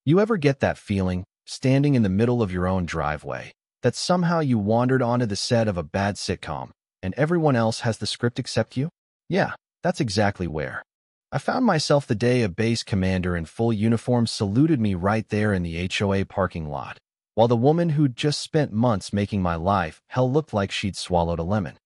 You ever get that feeling, standing in the middle of your own driveway, that somehow you wandered onto the set of a bad sitcom, and everyone else has the script except you? Yeah, that's exactly where I found myself the day a base commander in full uniform saluted me right there in the HOA parking lot, while the woman who'd just spent months making my life hell looked like she'd swallowed a lemon.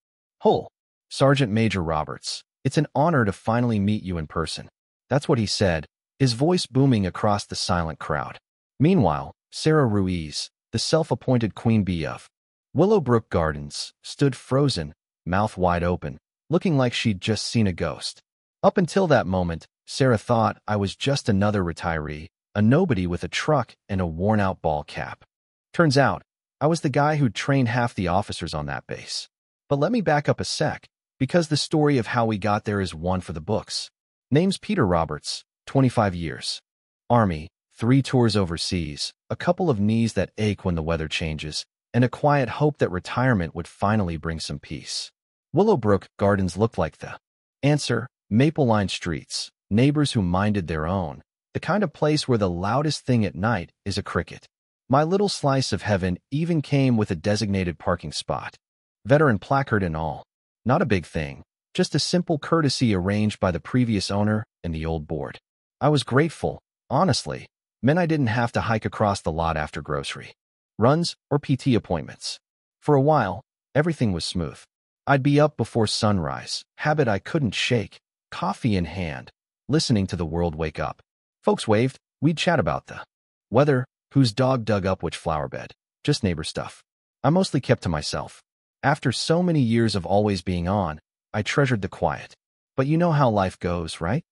"Whole, Sergeant Major Roberts, it's an honor to finally meet you in person." That's what he said, his voice booming across the silent crowd. Meanwhile, Sarah Ruiz, the self-appointed queen bee of Willowbrook Gardens, stood frozen, mouth wide open, looking like she'd just seen a ghost. Up until that moment, Sarah thought I was just another retiree, a nobody with a truck and a worn-out ball cap. Turns out, I was the guy who'd trained half the officers on that base. But let me back up a sec, because the story of how we got there is one for the books. Name's Peter Roberts, 25 years. Army, 3 tours overseas, a couple of knees that ache when the weather changes, and a quiet hope that retirement would finally bring some peace. Willowbrook Gardens looked like the answer: maple-lined streets, neighbors who minded their own, the kind of place where the loudest thing at night is a cricket. My little slice of heaven even came with a designated parking spot. Veteran placard and all. Not a big thing, just a simple courtesy arranged by the previous owner and the old board. I was grateful, honestly. Meant I didn't have to hike across the lot after grocery runs or PT appointments. For a while, everything was smooth. I'd be up before sunrise, habit I couldn't shake, coffee in hand, listening to the world wake up. Folks waved, we'd chat about the weather, whose dog dug up which flower bed, just neighbor stuff. I mostly kept to myself. After so many years of always being on, I treasured the quiet. But you know how life goes, right?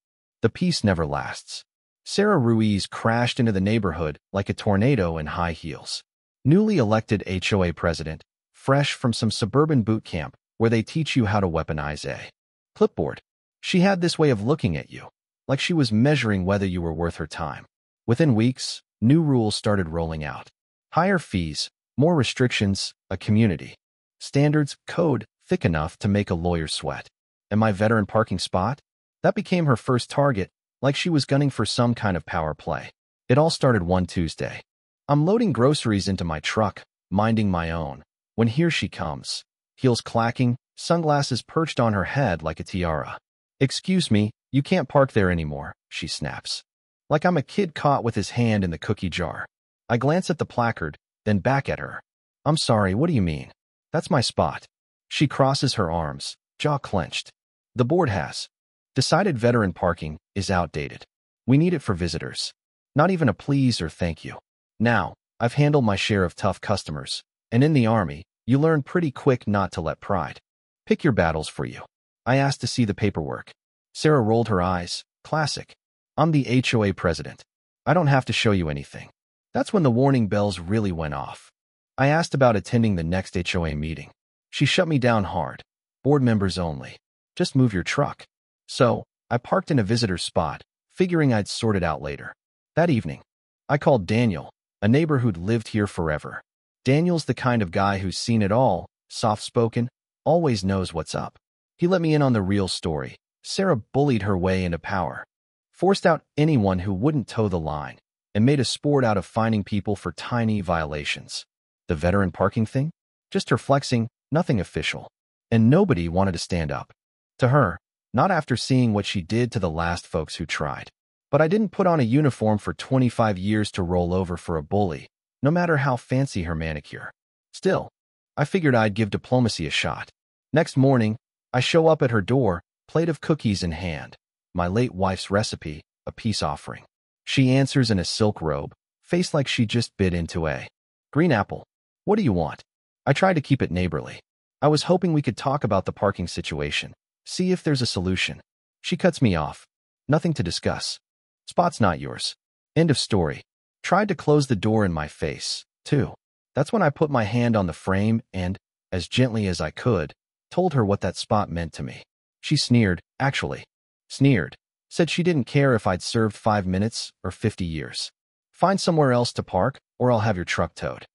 The peace never lasts. Sarah Ruiz crashed into the neighborhood like a tornado in high heels. Newly elected HOA president, fresh from some suburban boot camp where they teach you how to weaponize a clipboard. She had this way of looking at you, like she was measuring whether you were worth her time. Within weeks, new rules started rolling out. Higher fees, more restrictions, a community standards code thick enough to make a lawyer sweat. And my veteran parking spot? That became her first target, like she was gunning for some kind of power play. It all started one Tuesday. I'm loading groceries into my truck, minding my own, when here she comes. Heels clacking, sunglasses perched on her head like a tiara. "Excuse me, you can't park there anymore," she snaps. Like I'm a kid caught with his hand in the cookie jar. I glance at the placard, then back at her. "I'm sorry, what do you mean? That's my spot." She crosses her arms, jaw clenched. "The board has decided veteran parking is outdated. We need it for visitors. Not even a please or thank you." Now, I've handled my share of tough customers, and in the Army, you learn pretty quick not to let pride pick your battles for you. I asked to see the paperwork. Sarah rolled her eyes. Classic. "I'm the HOA president. I don't have to show you anything." That's when the warning bells really went off. I asked about attending the next HOA meeting. She shut me down hard. "Board members only. Just move your truck." So, I parked in a visitor's spot, figuring I'd sort it out later. That evening, I called Daniel, a neighbor who'd lived here forever. Daniel's the kind of guy who's seen it all, soft-spoken, always knows what's up. He let me in on the real story. Sarah bullied her way into power, forced out anyone who wouldn't toe the line, and made a sport out of fining people for tiny violations. The veteran parking thing? Just her flexing, nothing official. And nobody wanted to stand up to her, not after seeing what she did to the last folks who tried. But I didn't put on a uniform for 25 years to roll over for a bully, no matter how fancy her manicure. Still, I figured I'd give diplomacy a shot. Next morning, I show up at her door, plate of cookies in hand, my late wife's recipe, a peace offering. She answers in a silk robe, face like she just bit into a green apple. "What do you want?" I tried to keep it neighborly. I was hoping we could talk about the parking situation, see if there's a solution. She cuts me off. "Nothing to discuss. Spot's not yours. End of story." Tried to close the door in my face, too. That's when I put my hand on the frame and, as gently as I could, told her what that spot meant to me. She sneered, said she didn't care if I'd served 5 minutes or 50 years. "Find somewhere else to park, or I'll have your truck towed."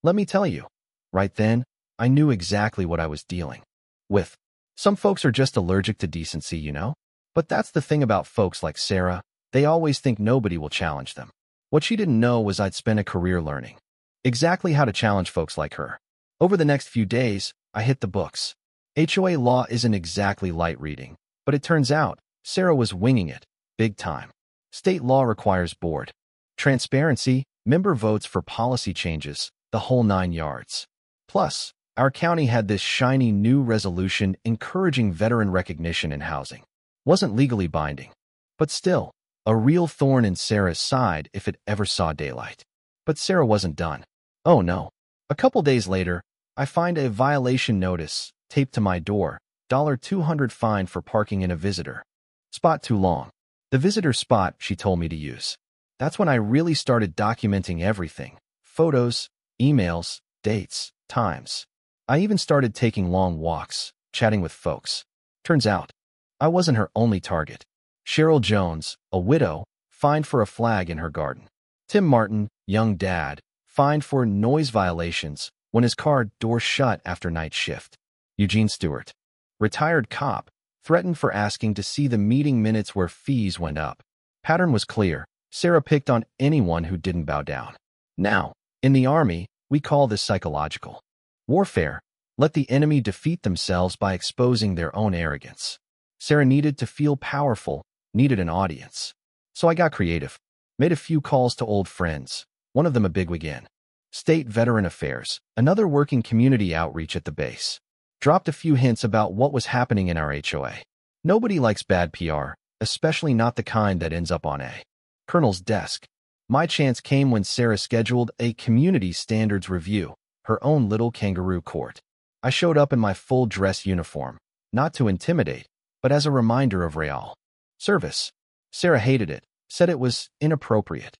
Let me tell you, right then, I knew exactly what I was dealing with. Some folks are just allergic to decency, you know? But that's the thing about folks like Sarah, they always think nobody will challenge them. What she didn't know was I'd spent a career learning exactly how to challenge folks like her. Over the next few days, I hit the books. HOA law isn't exactly light reading, but it turns out Sarah was winging it, big time. State law requires board transparency, member votes for policy changes, the whole 9 yards. Plus, our county had this shiny new resolution encouraging veteran recognition in housing. Wasn't legally binding, but still, a real thorn in Sarah's side if it ever saw daylight. But Sarah wasn't done. Oh no. A couple days later, I find a violation notice taped to my door, $200 fine for parking in a visitor spot too long. The visitor spot she told me to use. That's when I really started documenting everything. Photos, emails, dates, times. I even started taking long walks, chatting with folks. Turns out, I wasn't her only target. Cheryl Jones, a widow, fined for a flag in her garden. Tim Martin, young dad, fined for noise violations when his car door shut after night shift. Eugene Stewart, retired cop, threatened for asking to see the meeting minutes where fees went up. Pattern was clear. Sarah picked on anyone who didn't bow down. Now, in the Army, we call this psychological warfare. Let the enemy defeat themselves by exposing their own arrogance. Sarah needed to feel powerful, needed an audience. So I got creative. Made a few calls to old friends, one of them a bigwig in State Veteran Affairs, another working community outreach at the base. Dropped a few hints about what was happening in our HOA. Nobody likes bad PR, especially not the kind that ends up on a colonel's desk. My chance came when Sarah scheduled a community standards review, her own little kangaroo court. I showed up in my full dress uniform, not to intimidate, but as a reminder of real service. Sarah hated it, said it was inappropriate.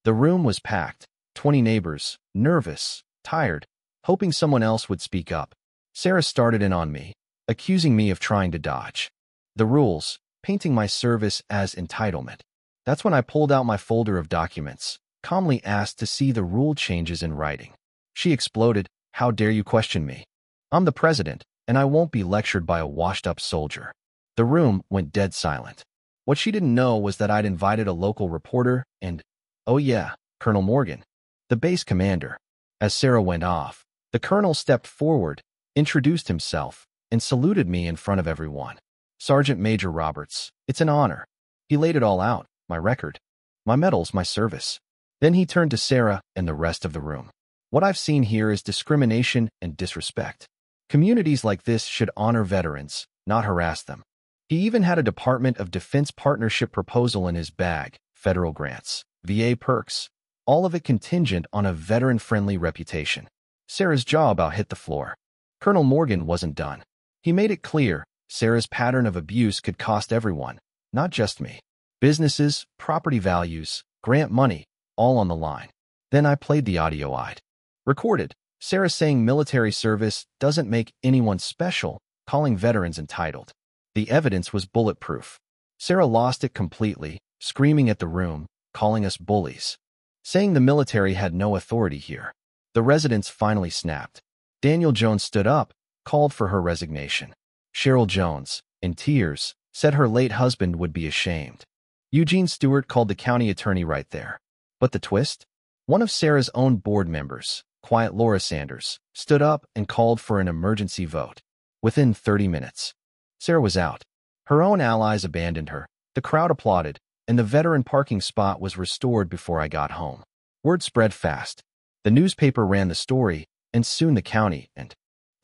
The room was packed, 20 neighbors, nervous, tired, hoping someone else would speak up. Sarah started in on me, accusing me of trying to dodge the rules, painting my service as entitlement. That's when I pulled out my folder of documents, calmly asked to see the rule changes in writing. She exploded, "How dare you question me? I'm the president, and I won't be lectured by a washed-up soldier." The room went dead silent. What she didn't know was that I'd invited a local reporter and, oh yeah, Colonel Morgan, the base commander. As Sarah went off, the colonel stepped forward, introduced himself, and saluted me in front of everyone. "Sergeant Major Roberts, it's an honor." He laid it all out, my record, my medals, my service. Then he turned to Sarah and the rest of the room. "What I've seen here is discrimination and disrespect. Communities like this should honor veterans, not harass them." He even had a Department of Defense partnership proposal in his bag, federal grants, VA perks, all of it contingent on a veteran-friendly reputation. Sarah's jaw about hit the floor. Colonel Morgan wasn't done. He made it clear Sarah's pattern of abuse could cost everyone, not just me. Businesses, property values, grant money, all on the line. Then I played the audio I'd recorded. Sarah saying military service doesn't make anyone special, calling veterans entitled. The evidence was bulletproof. Sarah lost it completely, screaming at the room, calling us bullies, saying the military had no authority here. The residents finally snapped. Daniel Jones stood up, called for her resignation. Cheryl Jones, in tears, said her late husband would be ashamed. Eugene Stewart called the county attorney right there. But the twist? One of Sarah's own board members, Quiet Laura Sanders, stood up and called for an emergency vote. Within 30 minutes, Sarah was out. Her own allies abandoned her. The crowd applauded, and the veteran parking spot was restored before I got home. Word spread fast. The newspaper ran the story, and soon the county and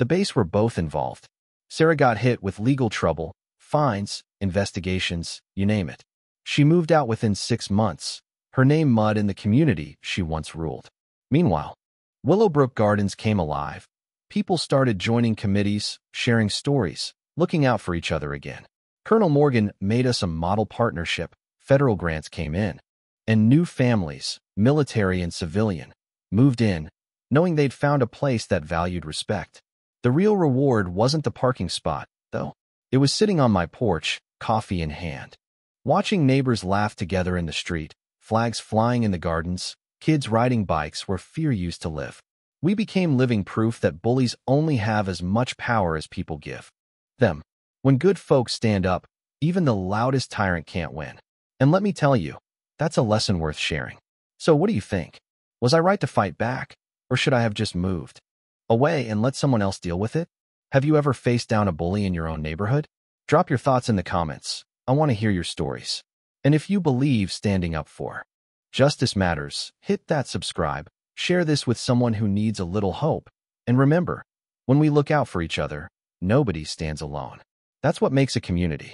the base were both involved. Sarah got hit with legal trouble, fines, investigations, you name it. She moved out within 6 months, her name mud in the community she once ruled. Meanwhile, Willowbrook Gardens came alive. People started joining committees, sharing stories, looking out for each other again. Colonel Morgan made us a model partnership. Federal grants came in, and new families, military and civilian, moved in, knowing they'd found a place that valued respect. The real reward wasn't the parking spot, though. It was sitting on my porch, coffee in hand, watching neighbors laugh together in the street, flags flying in the gardens, kids riding bikes where fear used to live. We became living proof that bullies only have as much power as people give them. When good folks stand up, even the loudest tyrant can't win. And let me tell you, that's a lesson worth sharing. So what do you think? Was I right to fight back, or should I have just moved away and let someone else deal with it? Have you ever faced down a bully in your own neighborhood? Drop your thoughts in the comments. I want to hear your stories. And if you believe standing up for justice matters, hit that subscribe. Share this with someone who needs a little hope. And remember, when we look out for each other, nobody stands alone. That's what makes a community.